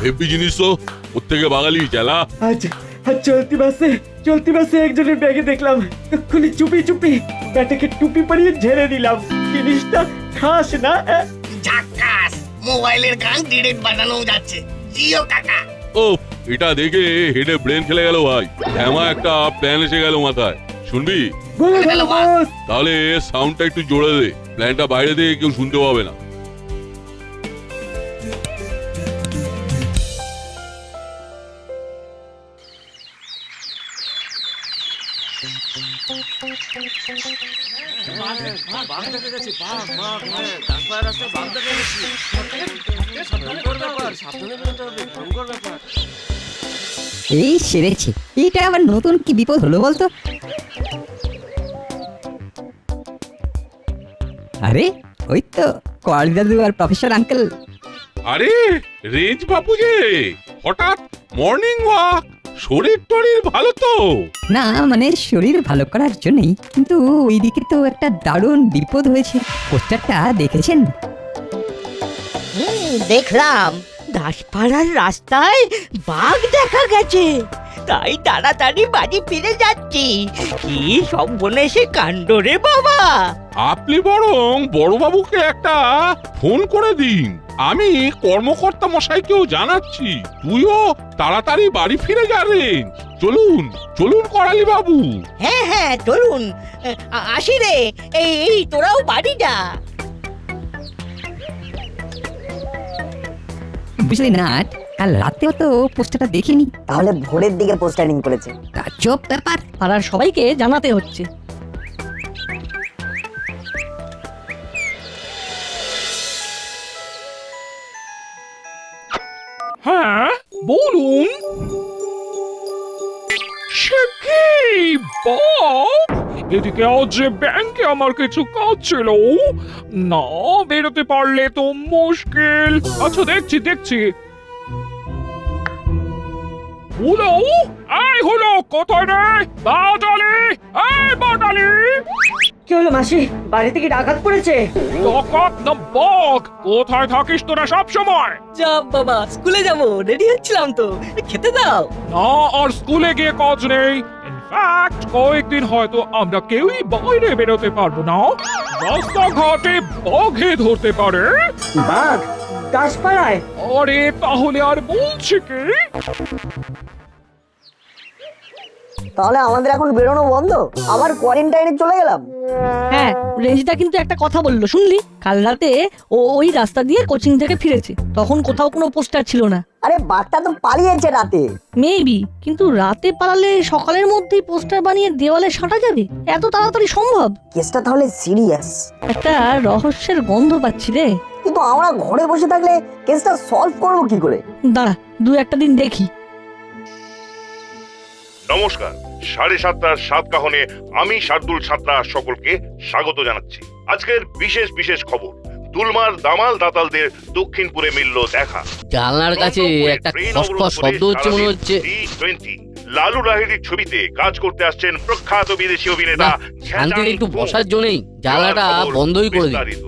Heavy জিনিস তো প্রত্যেকে বাঙালি চালা। আজ আজ চলতি বাসে একজনের ব্যাগে দেখলাম এক্ষুনি চুপি চুপি ব্যাটাকে টুপি পরিয়ে ঝেড়ে দিলাম। জিনিসটা খাস না? ঝাক্কাস, মোবাইলের গান ডিরেক্ট বানানো যাচ্ছে। জিও কাকা। ও এটা দেখে হেডে ব্রেন খেলে গেল ভাই। এমন একটা প্ল্যান এসে গেল মাথায়, শুনবি? বলো বস। তাহলে সাউন্ডটা একটু জোরে দে, প্ল্যানটা বাইরে দিয়ে কেউ শুনতে পাবে না। এই সেরেছে, এটা আবার নতুন কি বিপদ হলো বলতো? আরে ওই তো কোয়ালি দাদু আর প্রফেসর আঙ্কেল। আরে রেঞ্জ বাপু যে হঠাৎ মর্নিং ওয়াক, শরীর টরীর ভালো তো? না মানে শরীর ভালো করার জন্যই, কিন্তু ওইদিকে তো একটা দারুণ বিপদ হয়েছে। পোস্টারটা দেখেছেন? দেখলাম দাসপাড়ার রাস্তায় বাঘ দেখা গেছে, তাই তাড়াতাড়ি বাড়ি ফিরে যাচ্ছি। কি সব বনেছে কাণ্ড রে বাবা! আপনি বরং বড়বাবুকে একটা ফোন করে দিন, আমি কর্মকর্তা মশাইকেও জানাচ্ছি। তুইও তাড়াতাড়ি বাড়ি ফিরে যাবেন। চলুন চলুন করালি বাবু। হ্যাঁ হ্যাঁ চলুন, আসি রে। এই তোরাও বাড়ি যা। বুঝলি না, কাল রাতেও তো পোস্টারটা দেখিনি। তাহলে ভোরের দিকে পোস্টারিং করেছে। তাজ্জব ব্যাপার। পাড়ার সবাইকে জানাতে হচ্ছে। হ্যাঁ বলুন। সে কি বাপ, এদিকে আজ ব্যাংকে আমার কিছু কাজ ছিল, না বেরোতে পারলে তো মুশকিল। আচ্ছা দেখছি। হলো এই হলো, কোথায় রে বাটালি? এই বাটালি! কি হলো মাসি, বাড়ি থেকে ডাকাত পড়েছে? ডাকাত না বাঘ? কোথায় থাকিস তোরা সব সময়? যা বাবা, স্কুলে যাব, রেডি হচ্ছিলাম তো। খেতে দাও। না আর স্কুলে গিয়ে কাজ নেই। ইনফ্যাক্ট কয়েকদিন হয়তো আমরা কেউই বাইরে বেরোতে পারবো না। রাস্তাঘাটে বাঘে ধরতে পারে। বাঘ দাসপাড়ায়? আরে তাহলে আর বলছি কি? তাহলে আমাদের এখন বেরোনো বন্ধ, আবার কোয়ারেন্টাইনে চলে গেলাম। হ্যাঁ, রেঞ্জটা কিন্তু একটা কথা বললো, শুনলি? কাল রাতে ওই রাস্তা দিয়ে কোচিং থেকে ফিরেছে, তখন কোথাও কোনো পোস্টার ছিল না। আরে বাঘটা তো পালিয়েছে রাতে। মেবি, কিন্তু রাতে পালালে সকালের মধ্যেই পোস্টার বানিয়ে দেওয়ালে সাঁটা যাবে? এত তাড়াতাড়ি সম্ভব? কেসটা তাহলে সিরিয়াস। একটা রহস্যের গন্ধ পাচ্ছি রে। কিন্তু আমরা ঘরে বসে থাকলে কেসটা সলভ করবো কি করে? দাঁড়া, দু একটা দিন দেখি। নমস্কার, 7:30টার সাতকাহনে আমি শার্দুল সাঁতরা সকলকে স্বাগত জানাচ্ছি। আজকের বিশেষ খবর, দুলমার দামাল দাতালদের দক্ষিণপুরে মিলল দেখা। জানলার কাছে একটা খসখস শব্দ হচ্ছে মনে হচ্ছে। লালু লাহিড়ির ছবিতে কাজ করতে আসছেন প্রখ্যাত বিদেশি অভিনেতা। শান্তিতে একটু বসার জন্যই জানলাটা বন্ধই করে দিই।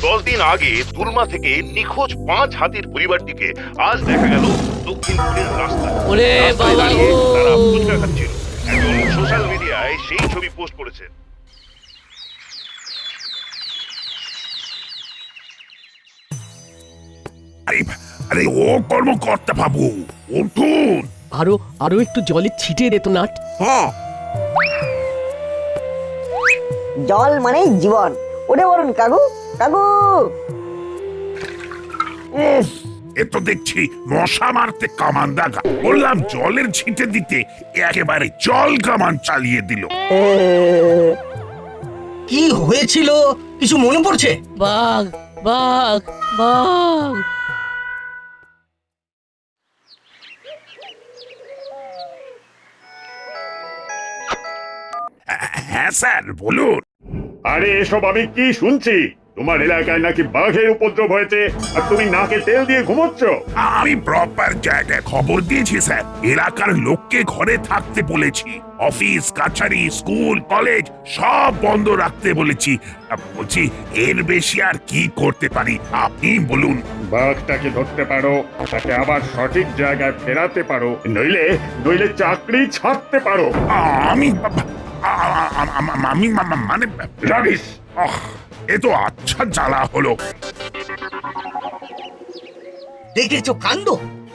10 দিন আগে দুলমা থেকে নিখোঁজ 5 হাতির পরিবারটিকে আজ দেখা গেল দক্ষিণপুরের রাস্তায়। ওরে বাবা গো! তারা ফুচকা খাচ্ছিল। একজন সোশ্যাল মিডিয়ায় সেই ছবি পোস্ট করেছেন। আরে ও কর্মকর্তা বাবু, উঠুন। আরো একটু জলে ছিটিয়ে দে তো নাট। হ্যাঁ, জল মানেই জীবন। ওরে বলুন কাকু কাকু। এ তো দেখছি মশা মারতে কামান দাগা। বললাম জলের ছিটে দিতে, একেবারে জল কামান চালিয়ে দিল। কি হয়েছিল কিছু মনে পড়ছে? বাঘ বাঘ বাঘ। হ্যাঁ স্যার বলুন। আরে এসব আমি কি শুনছি? তোমার এলাকায় নাকি বাঘের উপদ্রব হয়েছে আর তুমি নাকে তেল দিয়ে ঘুমোচ্ছ। আমি প্রপার জায়গায় খবর দিয়েছি স্যার, এলাকার লোককে ঘরে থাকতে বলেছি, অফিস কাছারি স্কুল কলেজ সব বন্ধ রাখতে বলেছি। বলছি এর বেশি আর কি করতে পারি আপনি বলুন। বাঘটাকে ধরতে পারো, তাকে আবার সঠিক জায়গায় ফেরাতে পারো, নইলে নইলে চাকরি ছাড়তে পারো। আমি মানে রাবিশ, এ তো আচ্ছা জ্বালা হলো। দেখেছো কাণ্ড,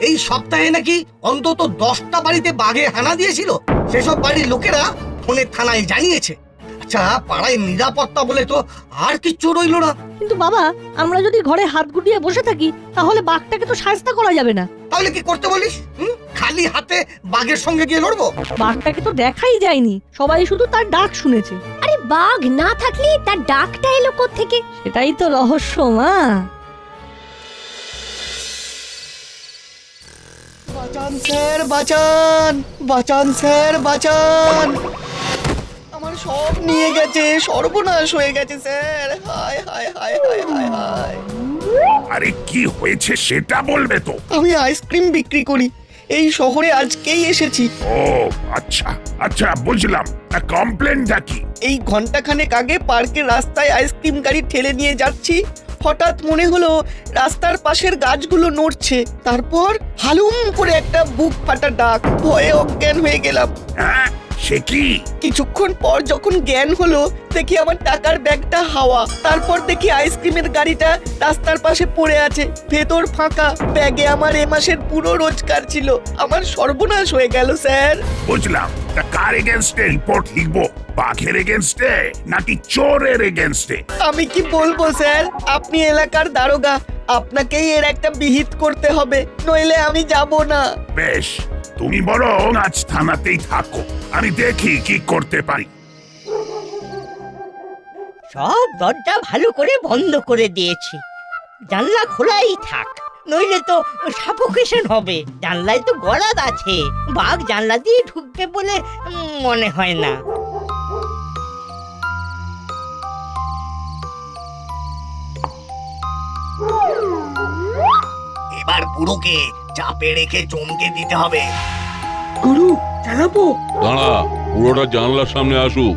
এই সপ্তাহে নাকি অন্তত 10টা বাড়িতে বাঘে হানা দিয়েছিল। সেসব বাড়ির লোকেরা ফোনে থানায় জানিয়েছে। আচ্ছা, পাড়ায় নিরাপত্তা বলে তো আর কিচ্ছু রইলো না। কিন্তু বাবা, আমরা যদি ঘরে হাত গুটিয়ে বসে থাকি তাহলে বাঘটাকে তো শায়েস্তা করা যাবে না। তাহলে কি করতে বলিস? খালি হাতে বাঘের সঙ্গে গিয়ে লড়বো? বাঘটাকে তো দেখাই যায়নি, সবাই শুধু তার ডাক শুনেছে। আরে বাঘ না থাকলে তার ডাকটা এলো কোত্থেকে? সেটাই তো রহস্য, মা। বাঁচান স্যার, বাঁচান বাঁচান স্যার, বাঁচান। আমার সব নিয়ে গেছে, সর্বনাশ হয়ে গেছে স্যার। হায় হায় হায় হায় হায় হায়। আরে কি হয়েছে সেটা বলবে তো। আমি আইসক্রিম বিক্রি করি, এই শহরে আজকেই এসেছি। ও আচ্ছা আচ্ছা, বুঝলাম। কমপ্লেনটা কি? এই ঘন্টাখানেক আগে পার্কের রাস্তায় আইসক্রিম গাড়ি ঠেলে নিয়ে যাচ্ছি, হঠাৎ মনে হলো রাস্তার পাশের গাছগুলো নড়ছে। তারপর হালুম করে একটা বুক ফাটা ডাক, ভয়ে অজ্ঞান হয়ে গেলাম। হ্যাঁ, সে কি? কিছুক্ষণ পর যখন জ্ঞান হলো, দেখি আমার টাকার ব্যাগটা হাওয়া। তারপর দেখি আইসক্রিমের গাড়িটা রাস্তার পাশে পড়ে আছে, ভেতর ফাঁকা। ব্যাগে আমার এ মাসের পুরো রোজগার ছিল। আমার সর্বনাশ হয়ে গেল স্যার। বুঝলাম। তা কার এগেনস্টে রিপোর্ট লিখবো? বাঘের এগেনস্টে নাকি চোরের এগেনস্টে? আমি কি বলবো স্যার, আপনি এলাকার দারোগা, আপনাকেই এর একটা বিহিত করতে হবে, নইলে আমি যাব না। বেশ, তুমি বরং আজ থানাতেই থাকো, আমি দেখি কি করতে পারি। সব দরজা ভালো করে বন্ধ করে দিয়েছি, জানলা খোলাই থাক, নইলে তো সাফোকেশন হবে। জানলায় তো গরাদ আছে, বাঘ জানলা দিয়ে ঢুকবে বলে মনে হয় না। এবার বুড়োকে চাপে রেখে চমকে দিতে হবে। গুরু, চালাবো? দাঁড়া, পুরোটা জানলার সামনে আসুক।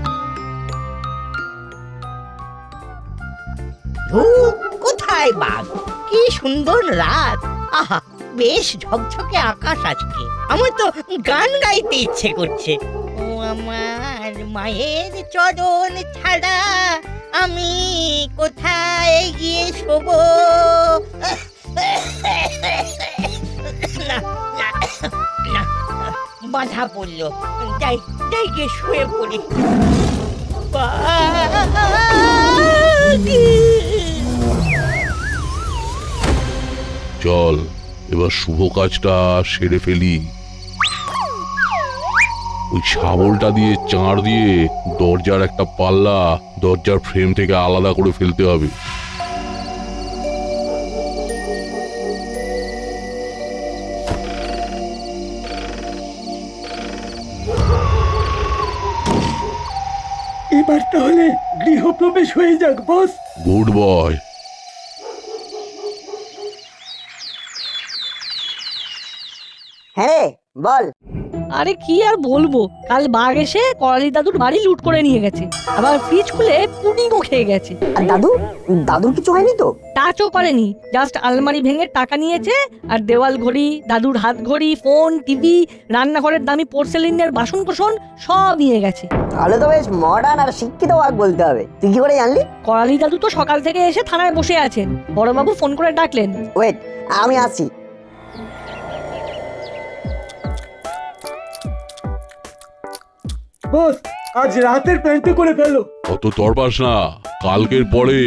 কোথায় বাঘ? কি সুন্দর রাত, আহা বেশ ঝকঝকে আকাশ আজকে। আমার তো গান গাইতে ইচ্ছে করছে। ও আমার মায়ের চরণ ছাড়া আমি কোথায় গিয়ে শোবো? না না না, বাধা পড়লো। যাই যাই গিয়ে শুয়ে পড়ি। চল, এবার শুভ কাজটা সেরে ফেলি। ওই শাবলটা দিয়ে চাঁড় দিয়ে দরজার একটা পাল্লা দরজার ফ্রেম থেকে আলাদা করে ফেলতে হবে। এবার তাহলে গৃহপ্রবেশ হয়ে যাক বস। Good boy. হ্যাঁ বল। আরে কি আর বলবো, কাল বাঘ এসে করালি দাদুর বাড়ি লুট করে নিয়ে গেছে, আবার ফ্রিজ খুলে পুডিংও খেয়ে গেছে। আর দাদুর কিছু হয়নি তো? টাচও করেনি, জাস্ট আলমারি ভেঙে টাকা নিয়েছে, আর দেওয়াল ঘড়ি, দাদুর হাত ঘড়ি, ফোন, টিভি, রান্নাঘরের দামি পোর্সেলিনের বাসন কোসন সব নিয়ে গেছে। তাহলে তো বেশ মডার্ন আর শিক্ষিত বাঘ বলতে হবে। তুই কি করে জানলি? করালি দাদু তো সকাল থেকে এসে থানায় বসে আছেন, বড়বাবু ফোন করে ডাকলেন। ওয়েট, আমি আসি। বস, আজ রাতের প্ল্যানটা করে ফেলো। অত তরপাস না, কালকের পরে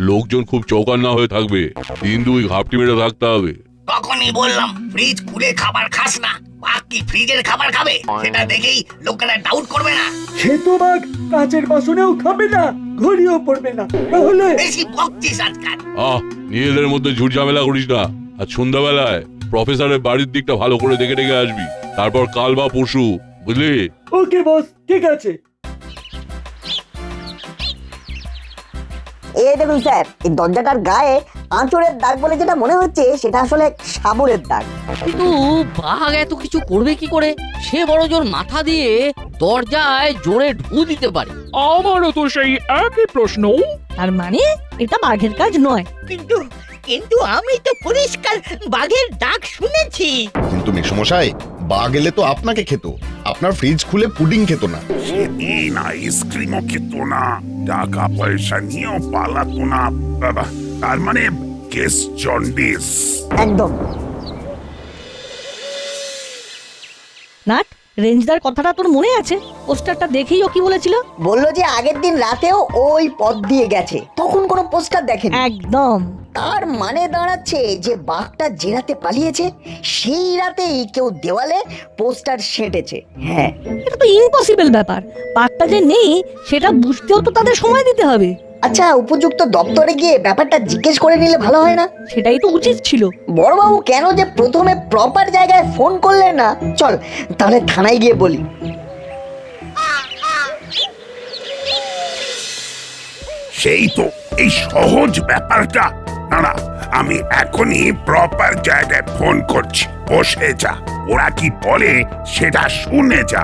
লোকজন খুব চৌকান্না হয়ে থাকবে। দিন দুই ঘাপটি মেরে থাকতে হবে। তখনই বললাম ফ্রিজ খুলে খাবার খাস না। বাঘ কি ফ্রিজের খাবার খাবে? সেটা দেখেই লোকেরা ডাউট করবে না। সে তো বাঘ কাচের বাসনেও খাবে না, ঘড়িও পড়বে না। তাহলে বেশি বকছিস আজকাল। নিজেদের মধ্যে ঝুট ঝামেলা করিস না। আর সন্ধ্যাবেলায় প্রফেসরের বাড়ির দিকটা ভালো করে দেখে দেখে আসবি। তারপর কাল বা পরশু, বুঝলি? ওকে বস, ঠিক আছে। এই দেখুন স্যার, এই দরজাটার গায়ে আঁচড়ের দাগ বলে যেটা মনে হচ্ছে সেটা আসলে সাবুরের দাগ। কিন্তু বাঘ এত কিছু করবে কি করে? সে বড় জোর মাথা দিয়ে দরজায় জোরে ঢু দিতে পারে। আমারও তো সেই একই প্রশ্ন। তার মানে এটা বাঘের কাজ নয়। কিন্তু কিন্তু আমি তো পরিষ্কার বাঘের ডাক শুনেছি। কিন্তু মেসমশাই, বাঘ এলে তো আপনাকে খেত, আপনার ফ্রিজ খুলে পুডিং খেত না। সেদিন আইসক্রিমও খেত না, টাকা পয়সা নিয়েও পালাতো না। বাবা, তার মানে কেস জন্ডিস। একদম। নাট, রেঞ্জদার কথাটা তোর মনে আছে? পোস্টারটা দেখেই ও কি বলেছিল? বললো যে আগের দিন রাতেও ওই পথ দিয়ে গেছে, তখন কোনো পোস্টার দেখেনি। একদম। তার মানে দাঁড়াচ্ছে যে বাঘটা যে রাতে পালিয়েছে সেই রাতেই কেউ দেওয়ালে পোস্টার সেঁটেছে। হ্যাঁ, এটা তো ইম্পসিবল ব্যাপার। বাঘটা যে নেই সেটা বুঝতেও তো তাদের সময় দিতে হবে। আচ্ছা, উপযুক্ত দপ্তরে গিয়ে ব্যাপারটা জিজ্ঞেস করে নিলে ভালো হয় না? সেটাই তো উচিত ছিল। বড়বাবু কেন যে প্রথমে প্রপার জায়গায় ফোন করলেন না? চল তাহলে থানায় গিয়ে বলি। সেই তো, এই সহজ ব্যাপারটা। না না, আমি এখনই প্রপার জায়গায় ফোন করছি, বসে যা, ওরা কি বলে সেটা শুনে যা।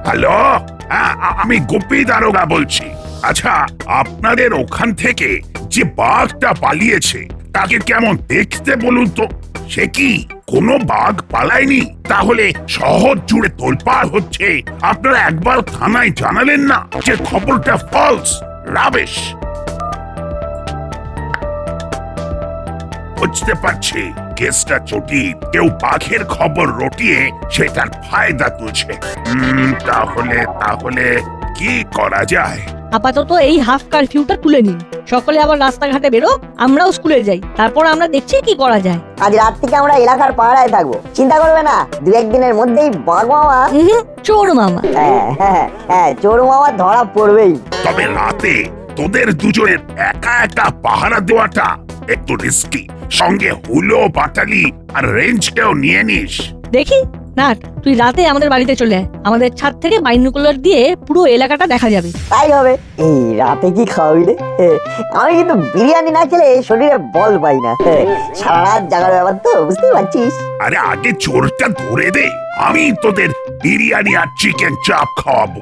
হ্যালো, হ্যাঁ, আমি গোপী দারোগা বলছি। আচ্ছা, আপনাদের ওখান থেকে যে বাঘটা পালিয়েছে তাকে কেমন দেখতে বলুন তো? সে কি কোনো বাঘ পালায়নি? তাহলে শহর জুড়ে তোলপাড় হচ্ছে, আপনারা একবার থানায় জানালেন না যে খবরটা ফলস, রাবেশ? বুঝতে পারছি কেসটা জটিল, কেউ বাঘের খবর রটিয়ে সেটার ফায়দা তুলছে। তাহলে তাহলে কি করা যায়? আপাতত এই হাফ কারফিউটা তুলে নিন, সকলে আবার রাস্তাঘাটে বেরো, আমরাও স্কুলে যাই, তারপর আমরা দেখছি কি করা যায়। আজ রাত থেকে আমরা এলাকার পাহারায় থাকবো, চিন্তা করবে না, দু একদিনের মধ্যেই বাঘ মামা, চোর মামা, হ্যাঁ চোর মামা ধরা পড়বেই। তবে রাতে তোদের দুজনের একা একা পাহারা দেওয়াটা একটু রিস্কি। সঙ্গে হুলো, বাটালি আর রেঞ্জকেও নিয়ে নিস। দেখি নাট, তুই রাতে আমাদের বাড়িতে চলে আয়, আমাদের ছাদ থেকে বাইনোকুলার দিয়ে পুরো এলাকাটা দেখা যাবে। তাই হবে। এই রাতে কি খাওয়াবি রে? আমি কিন্তু বিরিয়ানি না খেলে শরীরে বল পাই না। সারা রাত জাগার ব্যাপার তো, বুঝতে পারছিস। আরে আগে চোরটা ধরে দে, আমি তোদের বিরিয়ানি আর চিকেন চাপ খাওয়াবো।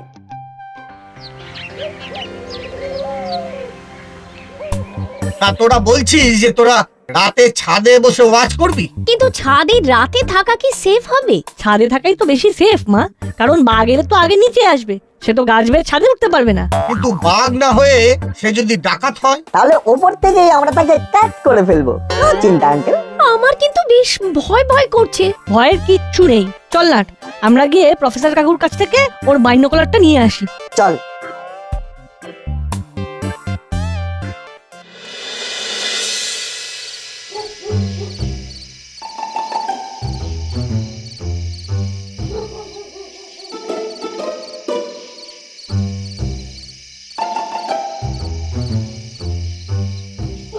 তা তোরা বলছিস যে তোরা রাতে ছাদে বসে ওয়াচ করবি? কিন্তু ছাদে রাতে থাকা কি সেফ হবে? ছাদে থাকাই তো বেশি সেফ মা, কারণ বাঘ এলে তো আগে নিচে আসবে, সে তো গাছ বেয়ে ছাদে উঠতে পারবে না। কিন্তু বাঘ না হয়ে সে যদি ডাকাত হয়, তাহলে ওপর থেকেই আমরা তাকে ক্যাচ করে ফেলবো। নো চিন্তা আঙ্কেল। আমার কিন্তু বেশ ভয় ভয় করছে। ভয়ের কিচ্ছু নেই, চল নাট, আমরা গিয়ে প্রফেসর কাকুর কাছ থেকে ওর বাইনোকুলারটা নিয়ে আসি। চল।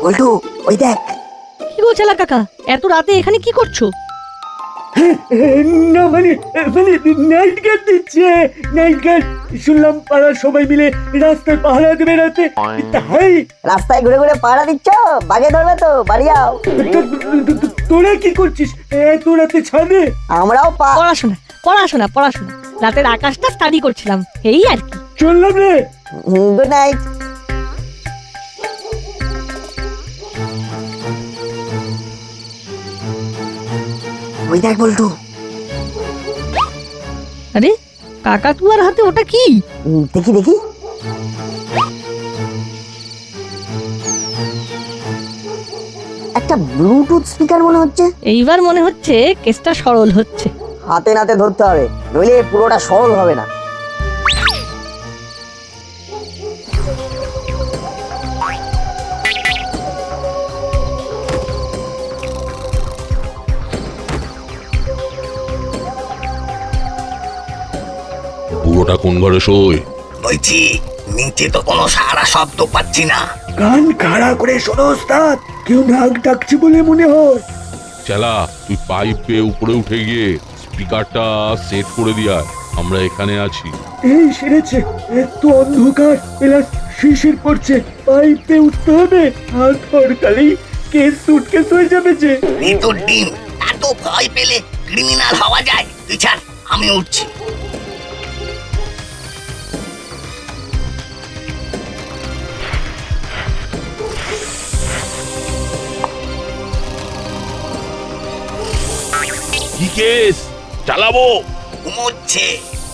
বল্টু, ওই দেখ। কি গো চেলা কাকা, এত রাতে এখানে কি করছো? না মানে নাইট গার্ড দিচ্ছে, নাইট গার্ড। শুনলাম পাড়ার সবাই মিলে রাস্তায় পাহারা দেবে রাতে, তাই রাস্তায় ঘুরে ঘুরে পাহারা দিচ্ছ? বাগে ধরবে তো, বাড়ি যাও। তোরা কি করছিস এত রাতে ছাদে? আমরাও পড়াশোনা পড়াশোনা পড়াশোনা, রাতের আকাশটা স্টাডি করছিলাম, এই আর কি। চললাম রে। Good night. ওই দেখ বল্টু। আরে কাকাতুয়ার হাতে ওটা কি? দেখি দেখি। একটা ব্লুটুথ স্পিকার মনে হচ্ছে। এইবার মনে হচ্ছে কেসটা সরল হচ্ছে। হাতে নাতে ধরতে হবে, নইলে পুরোটা সরল হবে না। পুরোটা কোন ঘরে শোয়? বলছি নিচে তো কোনো সারা শব্দ পাচ্ছি না। কান খাড়া করে শোনো ওস্তাদ, কেউ নাক ডাকছে বলে মনে হয়। চেলা, তুই পাইপ পেয়ে উপরে উঠে গিয়ে স্পিকারটা সেট করে দিয়া। আমরা এখানে আছি। এই সেরেছে, এত অন্ধকার, প্লাস শিশির পড়ছে, পাইপে উঠতে হবে, হাত হরকালেই কেস সুটকেস হয়ে যাবে যে। ভিতর ডিম, এত ভয় পেলে ক্রিমিনাল হওয়া যায়? তুই ছাড়, আমি উঠছি। কি কেস? চালাবো? ঘুমোচ্ছে,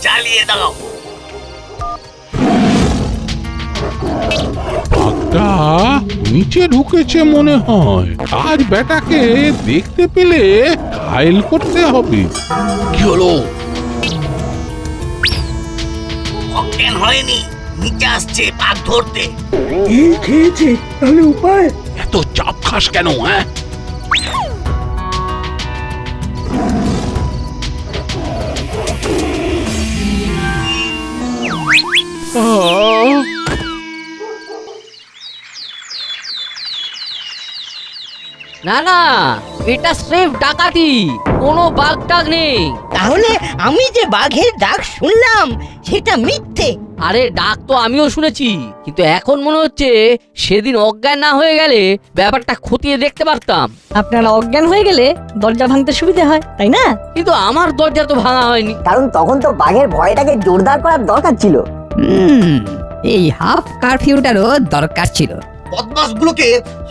চালিয়ে দাও। বাঘটা নিচে ঢুকেছে মনে হয়। আজ বেটাকে দেখতে পেলে ঘায়েল করতে হবে। কি হলো? অজ্ঞান হয়নি, নিচে আসছে বাঘ ধরতে। এই খেয়েছে, তাহলে উপায়? এত চাপ খাস কেন? হ্যাঁ, না না, এটা স্রেফ ডাকাতি, কোনো বাঘ টাগ নেই। তাহলে আমি যে বাঘের ডাক শুনলাম সেটা মিথ্যে? আরে ডাক তো আমিও শুনেছি, কিন্তু এখন মনে হচ্ছে সেদিন অজ্ঞান না হয়ে গেলে ব্যাপারটা খতিয়ে দেখতে পারতাম। আপনারা অজ্ঞান হয়ে গেলে দরজা ভাঙতে সুবিধা হয়, তাই না? কিন্তু আমার দরজা তো ভাঙা হয়নি। কারণ তখন তো বাঘের ভয়টাকে জোরদার করার দরকার ছিল। এই হাফ কারফিউটারও দরকার ছিল। বদমাশগুলোকে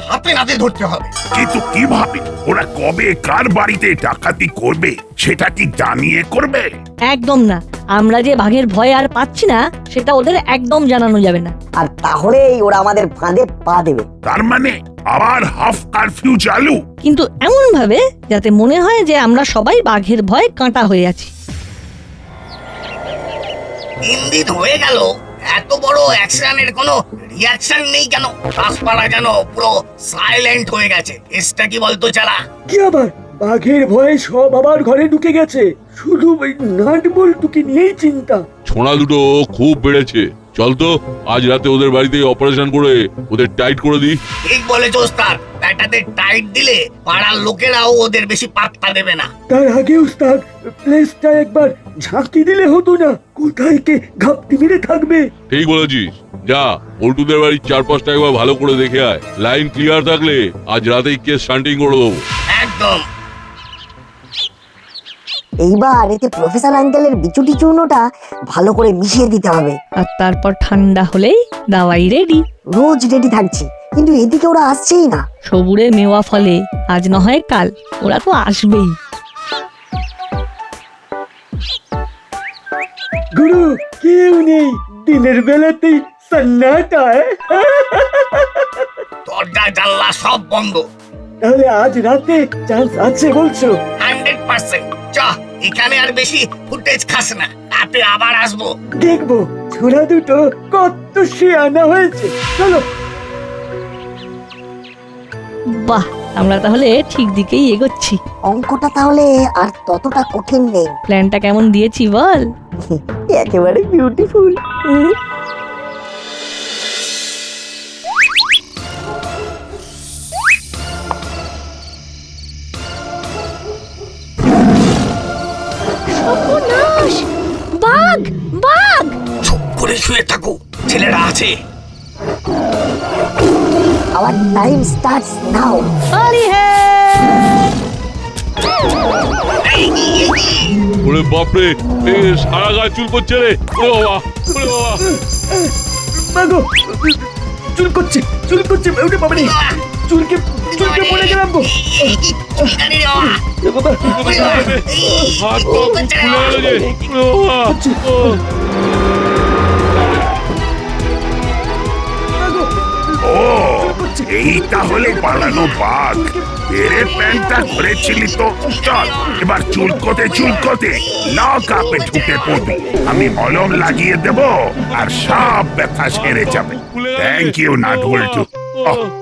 হাতে নাতে ধরতে হবে। কিন্তু কিভাবে? ওরা কবে কার বাড়িতে ডাকাতি করবে সেটা কি জানিয়ে করবে? একদম না, আমরা যে বাঘের ভয় আর পাচ্ছি না সেটা ওদের একদম জানানো যাবে না। আর তাহলেই ওরা আমাদের ফাঁদে পা দেবে। তার মানে আবার হাফ কারফিউ চালু? কিন্তু এমন ভাবে যাতে মনে হয় যে আমরা সবাই বাঘের ভয়ে কাঁটা হয়ে আছি। 3 দিন হয়ে গেল, এত বড় অ্যাকশনের কোনো রিয়াকশন নেই কেন? রাসপাড়া যেন পুরো সাইলেন্ট হয়ে গেছে। এসটা কি বলতো চালা? কি আবার? বাঘের ভয়ে সব আবার ঘরে ঢুকে গেছে, শুধু ওই নাট বল্টুকে নিয়েই চিন্তা। ছোঁড়া দুটো খুব বেড়েছে। চল তো আজ রাতে ওদের বাড়িতে অপারেশন করে ওদের টাইট করে দিই। ঠিক বলেছ ওস্তাদ, ব্যাটাদের টাইট দিলে পাড়ার লোকেরাও ওদের বেশি পাত্তা দেবে না। তার আগে উস্তাদ, প্লেসটা একবার ঝাঁকি দিলে হতো না? কোথায় কে ঘাপটি মেরে থাকবে? ঠিক বলেছিস, যা পল্টুদের বাড়ির চারপাশটা একবার ভালো করে দেখে আয়। লাইন ক্লিয়ার থাকলে আজ রাতেই কেস শান্টিং করে দেবো। একদম। এইবার এতে প্রফেসর আঙ্কেলের বিচুটি চূর্ণটা ভালো করে মিশিয়ে দিতে হবে। আর তারপর ঠান্ডা হলেই দাওয়াই রেডি। রোজ রেডি থাকছি, কিন্তু এদিকে ওরা আসছেই না। সবুরে মেওয়া ফলে, আজ না হয় কাল ওরা তো আসবেই। গুরু, কেউ নেই, দিনের বেলাতেই সন্নাটা। দরজা জানলা সব বন্ধ। তাহলে আজ রাতে চান্স আছে বলছো? 100%। চা, এখানে আর বেশি ফুটেজ খাস না, রাতে আবার আসবো। দেখবো ছোড়া দুটো কত শিয়ানা হয়েছে। চলো। বাহ, আমরা তাহলে ঠিক দিকেই এগোচ্ছি। অঙ্কটা তাহলে আর ততটা কঠিন নেই। প্ল্যানটা কেমন দিয়েছি বল? একেবারে বিউটিফুল। সর্বনাশ! বাঘ, বাঘ! চুপ করে শুয়ে থাকো, ছেলেরা আছে। Our time starts now. আরে ওরে বাপরে, এ সারা গায়ে চুল করছে রে। ওরে বাবা, ওরে বাবা। মাগো, চুল করছে, চুল করছে। ওরে বাবা রে, চুলকে চুলকে পড়ে গেলাম গো। বাবা, হাত পা ফুলে গেল যে। ওরে বাবা। ও, এই তাহলে পালানো বাঘ। এর প্যান্টটা ধরেছিলি তো। চল এবার চুলকোতে না কাপে ঢুকে পড়বি। আমি মলম লাগিয়ে দেব আর সব ব্যথা সেরে যাবে। থ্যাংক ইউ নাট বল্টু।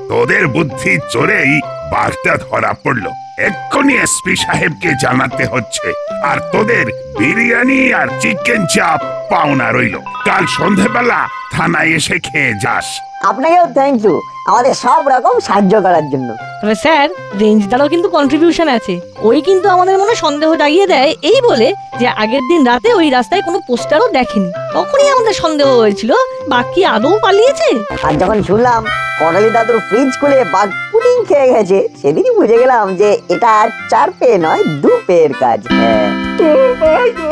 তোদের বুদ্ধি চড়েই বাঘটা ধরা পড়লো, এক্ষুনি এসপি সাহেবকে জানাতে হচ্ছে। আর তোদের বিরিয়ানি আর চিকেন চাপ পাওনা রইলো। কাল সন্ধেবেলা থানায় এসে খেয়ে যাস। আপনাকেও থ্যাংক ইউ আমাদের সব রকম সাহায্য করার জন্য। তবে স্যার রেঞ্জদারও কিন্তু কন্ট্রিবিউশন আছে। ওই কিন্তু আমাদের মনে সন্দেহ জাগিয়ে দেয় এই বলে যে আগের দিন রাতে ওই রাস্তায় কোনো পোস্টারও দেখেনি। তখনই আমাদের সন্দেহ হয়েছিল বাকি আদৌ পালিয়েছে। আর যখন শুনলাম কনালি দাদুর ফ্রিজ খুলে বাঘ পুডিং খেয়ে গেছে, সেদিনই বুঝে গেলাম যে এটা 4 পে নয় 2 পেয়ের কাজ। ও মা গো,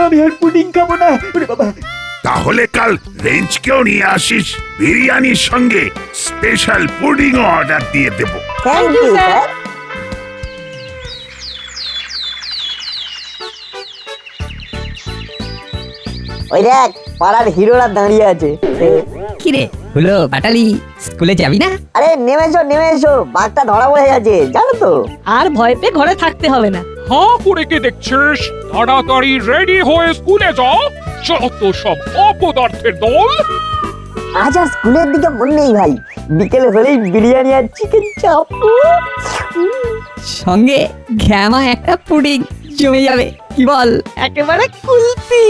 আমি আর পুডিং খাবো না। ওরে বাবা, তাহলে কাল রেঞ্জকেও নিয়ে আসিস, বিরিয়ানির সঙ্গে স্পেশাল পুডিং অর্ডার দিয়ে দেব। Thank you sir. ওই দেখ পাড়ার হিরোরা দাঁড়িয়ে আছে। কিরে হলো বাটালি, স্কুলে যাবি না? আরে নেমে এসো, বাঘটা ধরা পড়ে গেছে জানো তো। আর ভয় পেয়ে ঘরে থাকতে হবে না। হাঁ করে কি দেখছিস? তাড়াতাড়ি রেডি হয়ে স্কুলে যাও। যত সব অপদার্থের দল। আজ আর স্কুলের দিকে মন নেই ভাই, বিকেলে হলেই বিরিয়ানি আর চিকেন চাপ, সঙ্গে ঘ্যামা একটা পুডিং জমে যাবে, কি বল? একেবারে কুলপি।